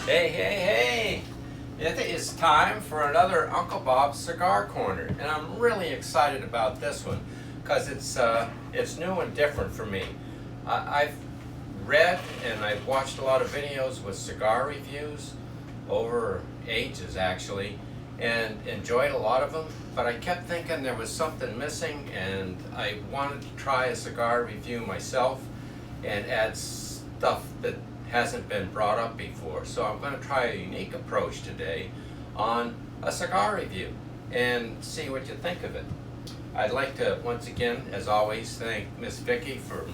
Hey, hey, hey! It is time for another Uncle Bob's Cigar Corner, and I'm really excited about this one because it's new and different for me. I've read and I've watched a lot of videos with cigar reviews over ages actually, and enjoyed a lot of them, but I kept thinking there was something missing, and I wanted to try a cigar review myself and add stuff that hasn't been brought up before. So I'm going to try a unique approach today on a cigar review and see what you think of it. I'd like to once again, as always, thank Miss Vicky from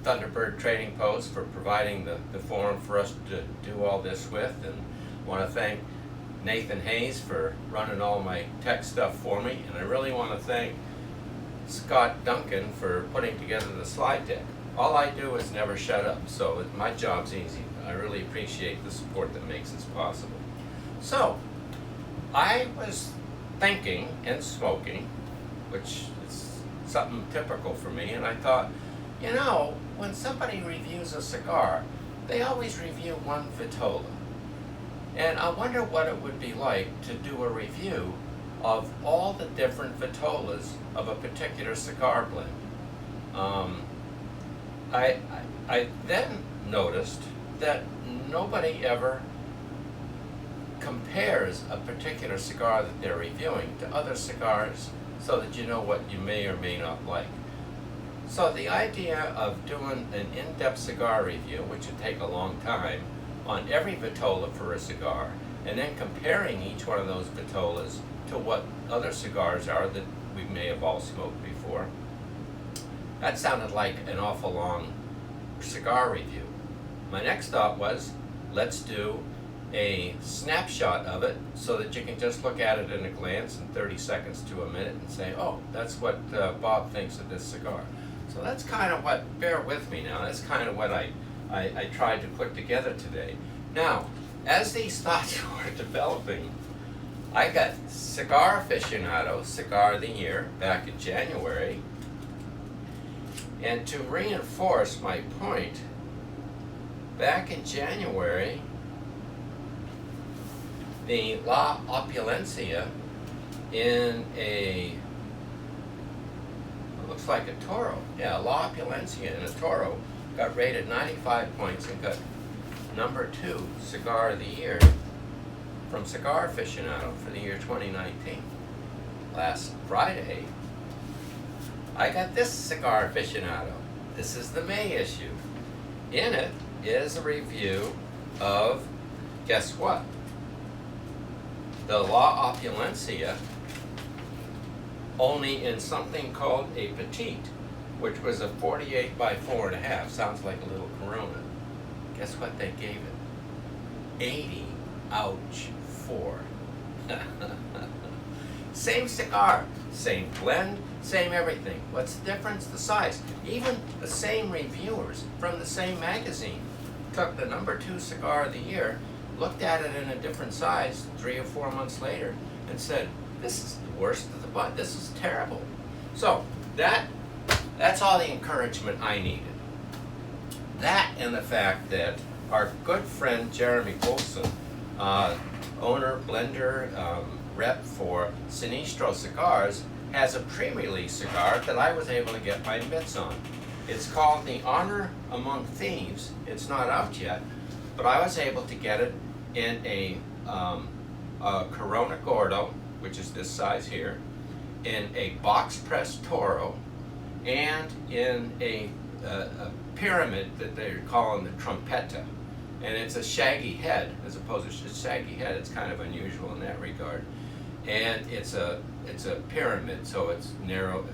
Thunderbird Trading Post for providing the forum for us to do all this with, and want to thank Nathan Hayes for running all my tech stuff for me, and I really want to thank Scott Duncan for putting together the slide deck. All I do is never shut up, so my job's easy. I really appreciate the support that makes this possible. So, I was thinking and smoking, which is something typical for me, and I thought, you know, when somebody reviews a cigar, they always review one vitola. And I wonder what it would be like to do a review of all the different vitolas of a particular cigar blend. I then noticed that nobody ever compares a particular cigar that they're reviewing to other cigars so that you know what you may or may not like. So the idea of doing an in-depth cigar review, which would take a long time, on every vitola for a cigar, and then comparing each one of those vitolas to what other cigars are that we may have all smoked before, that sounded like an awful long cigar review. My next thought was, let's do a snapshot of it so that you can just look at it in a glance in 30 seconds to a minute and say, oh, that's what Bob thinks of this cigar. So that's kind of what, bear with me now, that's kind of what I tried to put together today. Now, as these thoughts were developing, I got Cigar Aficionado, Cigar of the Year, back in January. And to reinforce my point, back in January, the La Opulencia in it looks like a Toro. Yeah, La Opulencia in a Toro got rated 95 points and got number 2 Cigar of the Year from Cigar Aficionado for the year 2019. Last Friday, I got this Cigar Aficionado. This is the May issue. In it is a review of, guess what? The La Opulencia, only in something called a Petite, which was a 48 by 4.5. Sounds like a little Corona. Guess what they gave it? 80 ouch 4. Same cigar, same blend, same everything. What's the difference? The size. Even the same reviewers from the same magazine took the number 2 Cigar of the Year, looked at it in a different size 3 or 4 months later, and said, this is the worst of the bunch. This is terrible. So that's all the encouragement I needed. That and the fact that our good friend Jeremy Olson, owner, blender, rep for Sinistro Cigars, has a pre-release cigar that I was able to get my mitts on. It's called the Honor Among Thieves. It's not out yet, but I was able to get it in a Corona Gordo, which is this size here, in a box press Toro, and in a pyramid that they're calling the Trompetta. And it's a shaggy head as opposed to a shaggy head. It's kind of unusual in that regard. And it's a pyramid, so it's narrow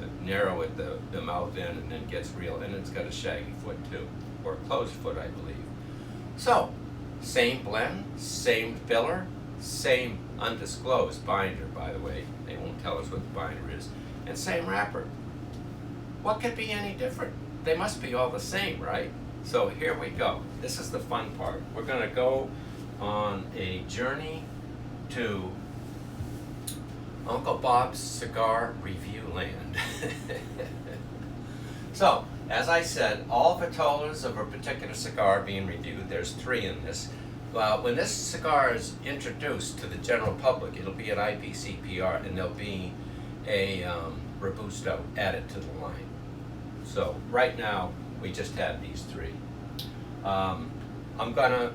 at the mouth end, and then gets real, and it's got a shaggy foot too, or a closed foot, I believe. So, same blend, same filler, same undisclosed binder, by the way. They won't tell us what the binder is. And same wrapper. What could be any different? They must be all the same, right? So here we go. This is the fun part. We're going to go on a journey to Uncle Bob's Cigar Review Land. So, as I said, all vitolas of a particular cigar being reviewed, there's 3 in this. Well, when this cigar is introduced to the general public, it'll be at IPCPR, and there'll be a Robusto added to the line. So right now, we just have these three. I'm gonna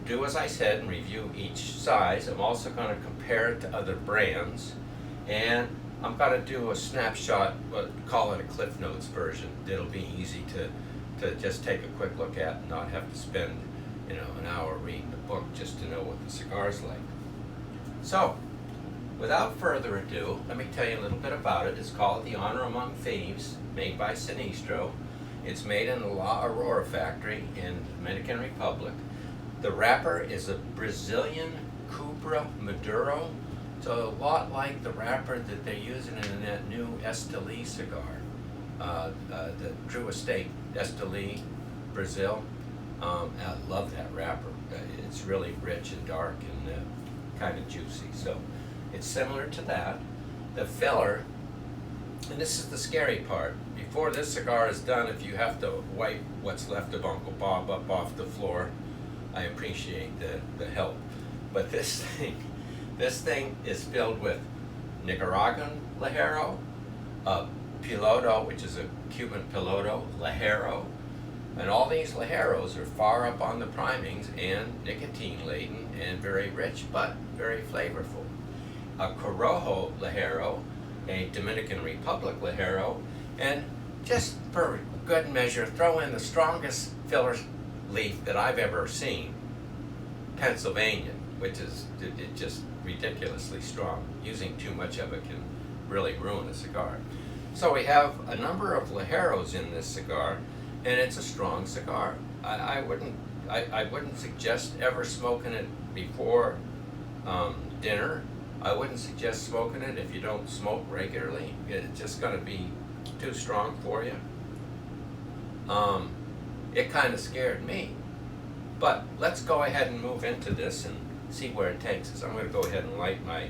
do as I said and review each size. I'm also gonna compare it to other brands, and I'm gonna do a snapshot, call it a Cliff Notes version. It'll be easy to just take a quick look at and not have to spend an hour reading the book just to know what the cigar's like. So, without further ado, let me tell you a little bit about it. It's called the Honor Among Thieves, made by Sinistro. It's made in the La Aurora factory in the Dominican Republic. The wrapper is a Brazilian Cubra Maduro. So a lot like the wrapper that they're using in that new Esteli cigar, the True Estate Esteli, Brazil. I love that wrapper. It's really rich and dark and kind of juicy. So it's similar to that. The filler, and this is the scary part. Before this cigar is done, if you have to wipe what's left of Uncle Bob up off the floor, I appreciate the help. But this thing is filled with Nicaraguan Ligero, Piloto, which is a Cuban Piloto, Ligero, and all these Ligeros are far up on the primings and nicotine laden and very rich but very flavorful. A Corojo Ligero, a Dominican Republic Ligero, and just for good measure, throw in the strongest filler leaf that I've ever seen, Pennsylvania, which is just ridiculously strong. Using too much of it can really ruin a cigar. So we have a number of Ligeros in this cigar, and it's a strong cigar. I wouldn't suggest ever smoking it before dinner. I wouldn't suggest smoking it if you don't smoke regularly. It's just going to be too strong for you. It kind of scared me. But let's go ahead and move into this and see where it takes us. I'm going to go ahead and light my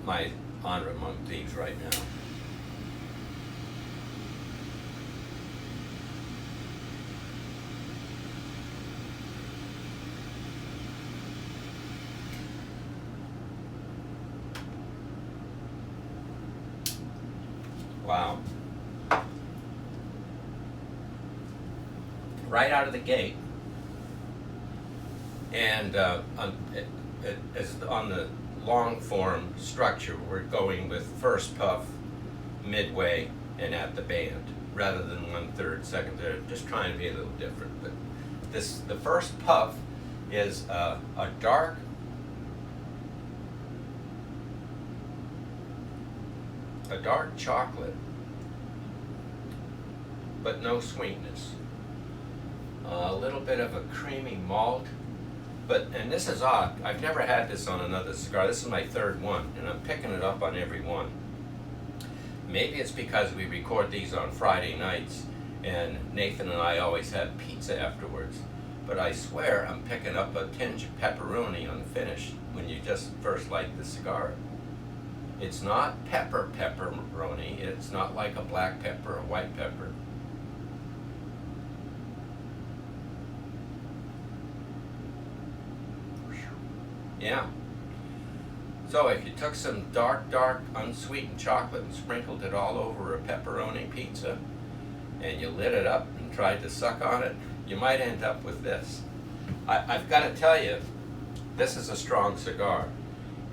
my Honor Among Thieves right now. Wow. Right out of the gate, and on the long form structure, we're going with first puff, midway, and at the band, rather than 1/3, second, third, just trying to be a little different. But the first puff is a dark chocolate, but no sweetness. A little bit of a creamy malt, and this is odd. I've never had this on another cigar. This is my third one, and I'm picking it up on every one. Maybe it's because we record these on Friday nights, and Nathan and I always have pizza afterwards. But I swear I'm picking up a tinge of pepperoni on the finish when you just first light the cigar. It's not pepperoni. It's not like a black pepper or white pepper. Yeah. So if you took some dark, unsweetened chocolate and sprinkled it all over a pepperoni pizza, and you lit it up and tried to suck on it, you might end up with this. I've got to tell you, this is a strong cigar,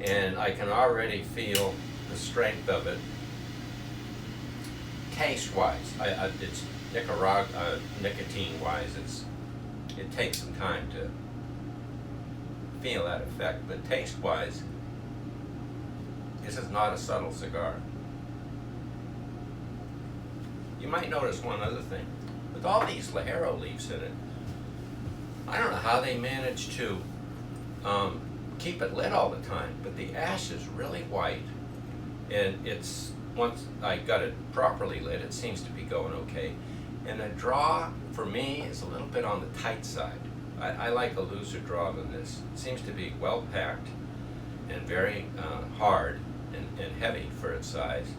and I can already feel the strength of it. Taste-wise, it's nicotine-wise, it takes some time to feel that effect, but taste-wise, this is not a subtle cigar. You might notice one other thing. With all these Ligero leaves in it, I don't know how they manage to keep it lit all the time, but the ash is really white, and once I got it properly lit, it seems to be going okay. And the draw, for me, is a little bit on the tight side. I like a looser draw than this. It seems to be well packed and very hard and heavy for its size,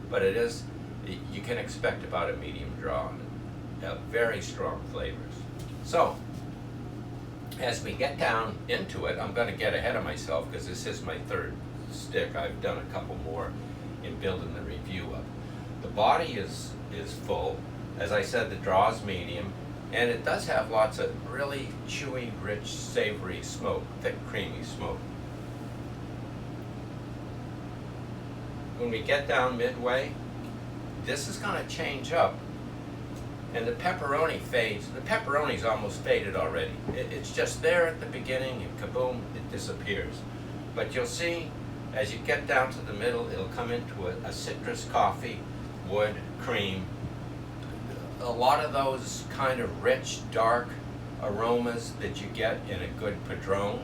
but you can expect about a medium draw on it. very strong flavors. So, as we get down into it, I'm going to get ahead of myself because this is my third stick. I've done a couple more in building the review up. The body is full. As I said, the draw is medium, and it does have lots of really chewy, rich, savory smoke, thick, creamy smoke. When we get down midway, this is going to change up, and the pepperoni fades. The pepperoni's almost faded already. It's just there at the beginning, and kaboom, it disappears. But you'll see, as you get down to the middle, it'll come into a citrus, coffee, wood, cream. A lot of those kind of rich, dark aromas that you get in a good Padron,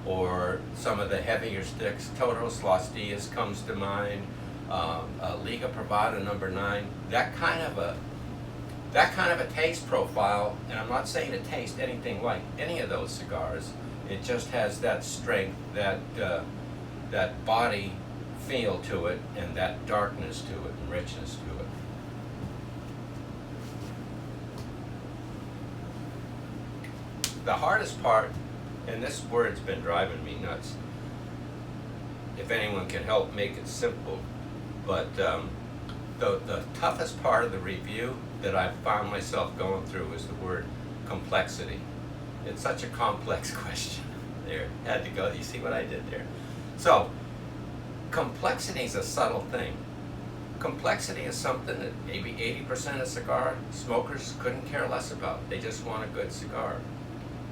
or some of the heavier sticks. Todos Los Dias comes to mind. Liga Privada number 9. That kind of a taste profile, and I'm not saying to taste anything like any of those cigars. It just has that strength, that body feel to it, and that darkness to it, and richness to it. The hardest part, and this word's been driving me nuts, if anyone can help make it simple, but the toughest part of the review that I've found myself going through is the word complexity. It's such a complex question. There, had to go. You see what I did there? So, complexity is a subtle thing. Complexity is something that maybe 80% of cigar smokers couldn't care less about. They just want a good cigar.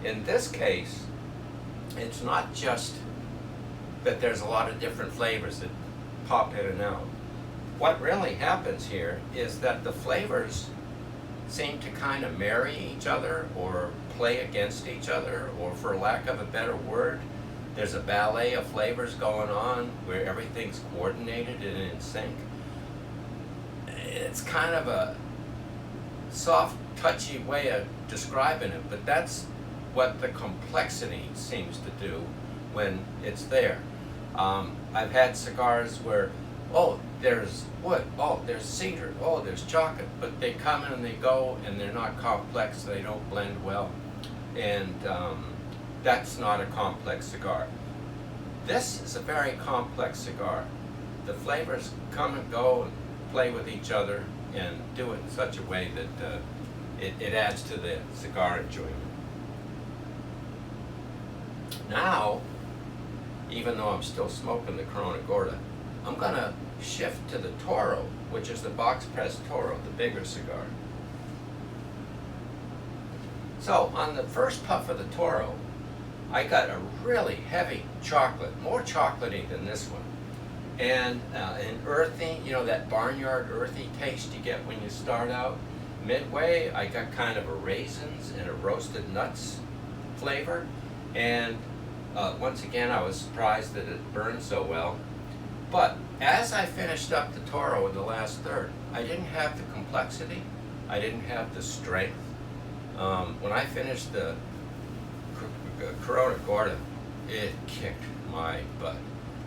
In this case, it's not just that there's a lot of different flavors that pop in and out. What really happens here is that the flavors seem to kind of marry each other or play against each other, or for lack of a better word, there's a ballet of flavors going on where everything's coordinated and in sync. It's kind of a soft, touchy way of describing it, but that's what the complexity seems to do when it's there. I've had cigars where, oh, there's wood, oh, there's cedar, oh, there's chocolate, but they come and they go, and they're not complex, they don't blend well, and that's not a complex cigar. This is a very complex cigar. The flavors come and go and play with each other and do it in such a way that it adds to the cigar enjoyment. Now, even though I'm still smoking the Corona Gorda, I'm going to shift to the Toro, which is the box pressed Toro, the bigger cigar. So, on the first puff of the Toro, I got a really heavy chocolate, more chocolatey than this one. And an earthy, you know, that barnyard earthy taste you get when you start out. Midway, I got kind of a raisins and a roasted nuts flavor. And once again, I was surprised that it burned so well. But as I finished up the Toro in the last third, I didn't have the complexity. I didn't have the strength. When I finished the Corona Gorda, it kicked my butt.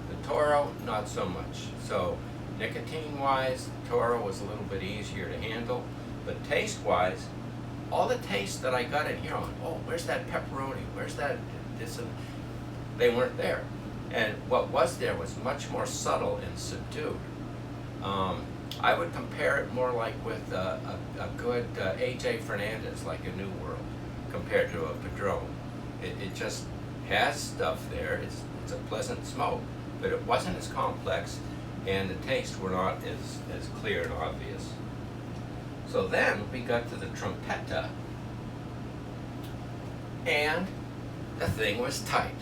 The Toro, not so much. So nicotine-wise, the Toro was a little bit easier to handle. But taste-wise, all the taste that I got in here, oh, where's that pepperoni? Where's that this? And they weren't there. And what was there was much more subtle and subdued. I would compare it more like with a good A.J. Fernandez, like a New World, compared to a Padron. It just has stuff there. It's a pleasant smoke, but it wasn't as complex, and the tastes were not as clear and obvious. So then we got to the Trompetta, and the thing was tight.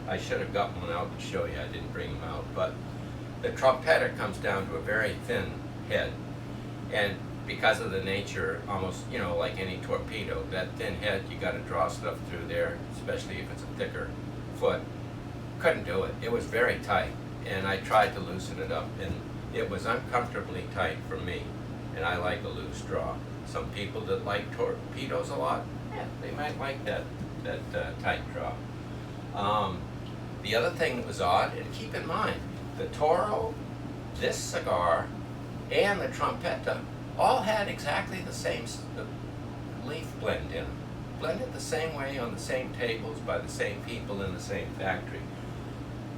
I should have got one out to show you. I didn't bring them out, but the Trompetta comes down to a very thin head, and because of the nature, almost, you know, like any torpedo, that thin head, you got to draw stuff through there, especially if it's a thicker foot. Couldn't do it. It was very tight, and I tried to loosen it up, and it was uncomfortably tight for me, and I like a loose draw. Some people that like torpedoes a lot, yeah, they might like that tight draw. The other thing that was odd, and keep in mind, the Toro, this cigar, and the Trumpetta all had exactly the same leaf blend in them. Blended the same way on the same tables by the same people in the same factory.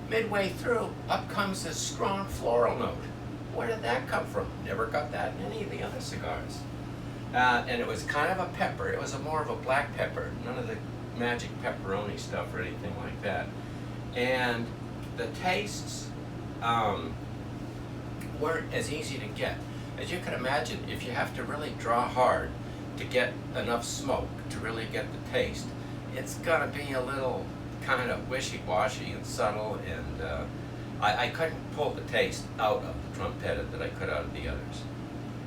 Midway through, up comes this strong floral note. Where did that come from? Never got that in any of the other cigars. And it was kind of a pepper. It was more of a black pepper, none of the magic pepperoni stuff or anything like that. And the tastes weren't as easy to get. As you can imagine, if you have to really draw hard to get enough smoke to really get the taste, it's gonna be a little kind of wishy-washy and subtle, and I couldn't pull the taste out of the Trumpetta that I could out of the others.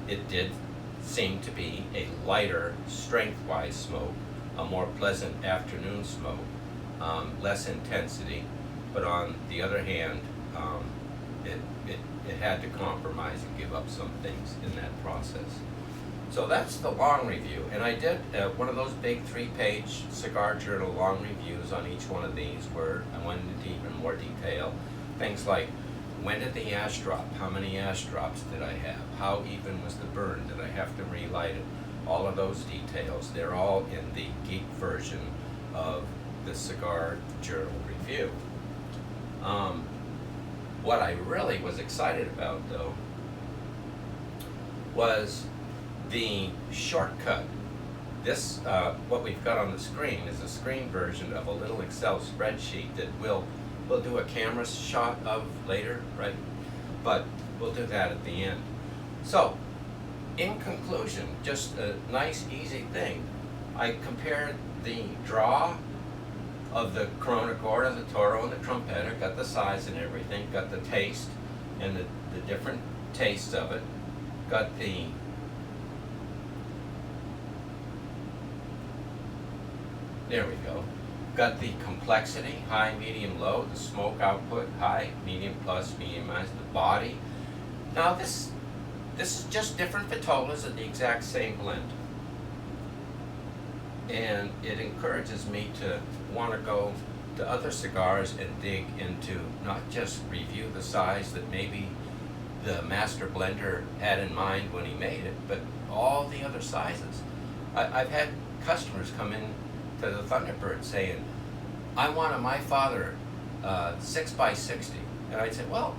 It did seem to be a lighter, strength-wise smoke, a more pleasant afternoon smoke, less intensity, but on the other hand, it had to compromise and give up some things in that process. So that's the long review, and I did one of those big 3-page Cigar Journal long reviews on each one of these, where I went into even more detail. Things like, when did the ash drop? How many ash drops did I have? How even was the burn? Did I have to relight it? All of those details, they're all in the geek version of the Cigar Journal review. What I really was excited about, though, was the shortcut. This, what we've got on the screen, is a screen version of a little Excel spreadsheet that we'll do a camera shot of later, right? But we'll do that at the end. So, in conclusion, just a nice, easy thing. I compared the draw of the Corona Gorda, the Toro, and the Trumpetta, got the size and everything, got the taste and the different tastes of it, got the there we go. Got the complexity, high, medium, low, the smoke output, high, medium, plus, medium, minus, the body. Now this is just different vitolas of the exact same blend. And it encourages me to want to go to other cigars and dig into not just review the size that maybe the master blender had in mind when he made it, but all the other sizes. I've had customers come in to the Thunderbird saying, I want a My Father 6x60. And I'd say, well,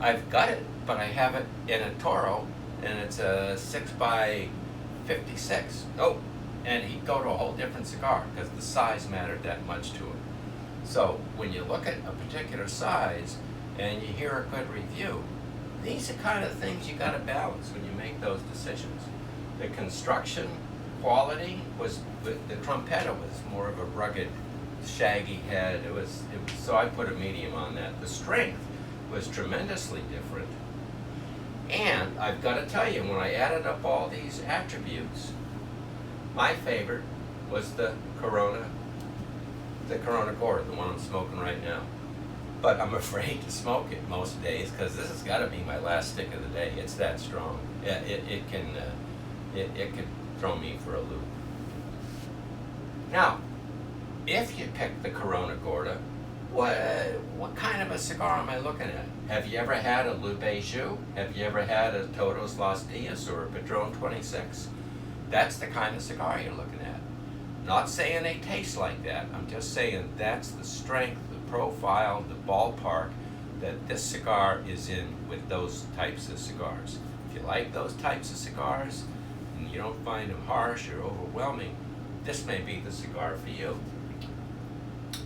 I've got it, but I have it in a Toro, and it's a 6x56. Oh, and he'd go to a whole different cigar because the size mattered that much to him. So when you look at a particular size and you hear a good review, these are kind of things you got to balance when you make those decisions. The construction quality was, the Trumpetta was more of a rugged, shaggy head. It was so I put a medium on that. The strength was tremendously different. And I've got to tell you, when I added up all these attributes, my favorite was the Corona Gorda, the one I'm smoking right now. But I'm afraid to smoke it most days because this has got to be my last stick of the day. It's that strong. It can throw me for a loop. Now, if you pick the Corona Gorda, what kind of a cigar am I looking at? Have you ever had a Lupe Jus? Have you ever had a Todos Los Dias or a Padron 26? That's the kind of cigar you're looking at. Not saying they taste like that. I'm just saying that's the strength, the profile, the ballpark that this cigar is in with those types of cigars. If you like those types of cigars and you don't find them harsh or overwhelming, this may be the cigar for you.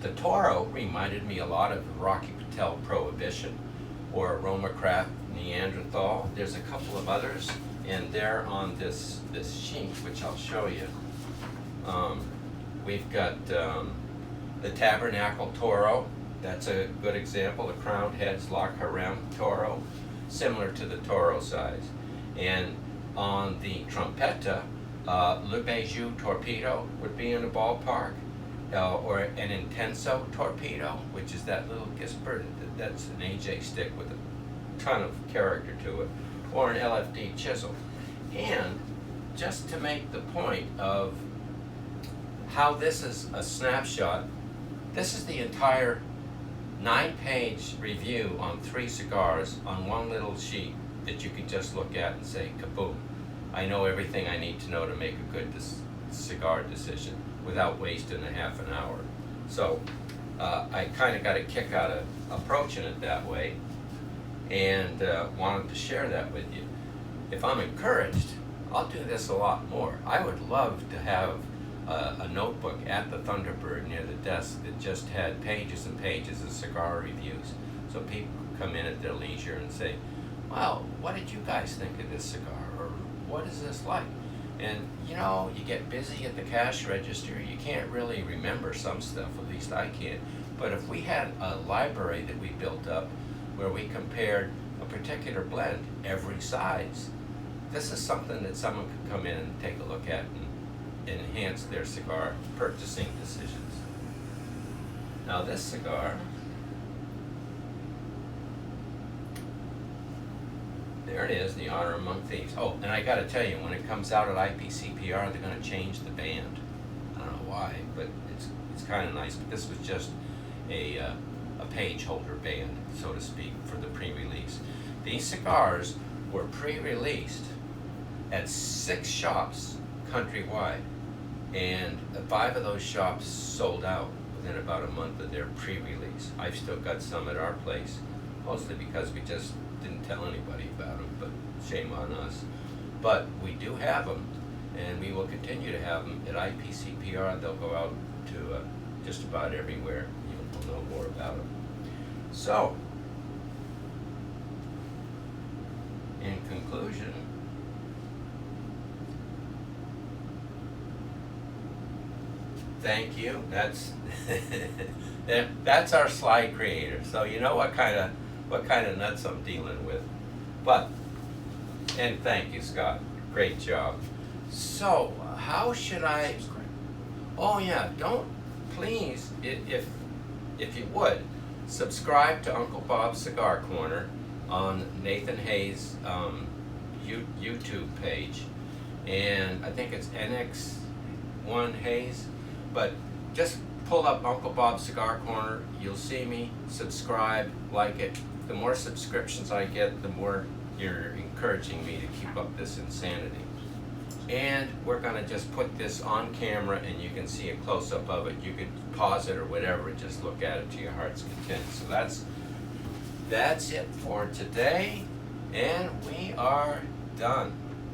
The Toro reminded me a lot of Rocky Patel Prohibition or Aroma Craft Neanderthal. There's a couple of others, and they're on this sheet, which I'll show you. We've got the Tabernacle Toro. That's a good example. The crowned heads La Harem Toro, similar to the Toro size. And on the Trumpetta, Lupe Jus Torpedo would be in the ballpark, or an Intenso Torpedo, which is that little Gisbert. That's an AJ stick with a ton of character to it, or an LFD Chisel. And just to make the point of how this is a snapshot, this is the entire 9-page review on 3 cigars on one little sheet. that you could just look at and say, kaboom, I know everything I need to know to make a good cigar decision without wasting a half an hour. So I kind of got a kick out of approaching it that way, and wanted to share that with you. If I'm encouraged, I'll do this a lot more. I would love to have a notebook at the Thunderbird near the desk that just had pages and pages of cigar reviews, so people could come in at their leisure and say, well, what did you guys think of this cigar, or what is this like? And you know, you get busy at the cash register, you can't really remember some stuff, at least I can't. But if we had a library that we built up where we compared a particular blend, every size, this is something that someone could come in and take a look at and enhance their cigar purchasing decisions. Now this cigar, there it is, the Honor Among Thieves. Oh, and I gotta tell you, when it comes out at IPCPR, they're gonna change the band. I don't know why, but it's kind of nice. But this was just a page holder band, so to speak, for the pre-release. These cigars were pre-released at 6 shops countrywide, and 5 of those shops sold out within about a month of their pre-release. I've still got some at our place, mostly because we just didn't tell anybody about them, but shame on us. But we do have them, and we will continue to have them at IPCPR. They'll go out to just about everywhere. You'll know more about them. So, in conclusion, thank you. That's our slide creator. So you know what kind of nuts I'm dealing with. But, and thank you, Scott. Great job. So how should I? Oh yeah, please, if you would, subscribe to Uncle Bob's Cigar Corner on Nathan Hayes' YouTube page, and I think it's NX1 Hayes. But just pull up Uncle Bob's Cigar Corner. You'll see me. Subscribe, like it. The more subscriptions I get, the more you're encouraging me to keep up this insanity. And we're gonna just put this on camera, and you can see a close-up of it. You could pause it or whatever, and just look at it to your heart's content. So that's it for today, and we are done.